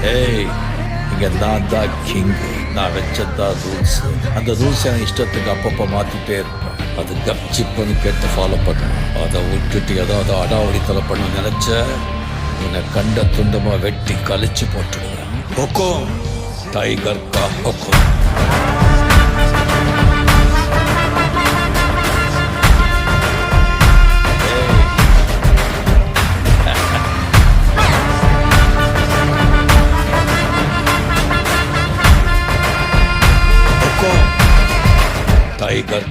ஏய், இங்க நான் தான் கிங். நான் வச்சதான் ரூல்ஸ். அந்த ரூல்ஸ் எனக்கு இஷ்டத்துக்கு அப்பப்போ மாத்திட்டே இருப்பேன். அது கப்சிப்புன்னு கேட்டு ஃபாலோ பண்ணணும். அதை விட்டுட்டு ஏதாவது அடாவடித்தலை பண்ண நினைச்ச உன்னை கண்ட துண்டமா வெட்டி கழிச்சு போட்டுடுவேன். ஹொக்கும், டைகர் கா ஹொக்கும். டைகர்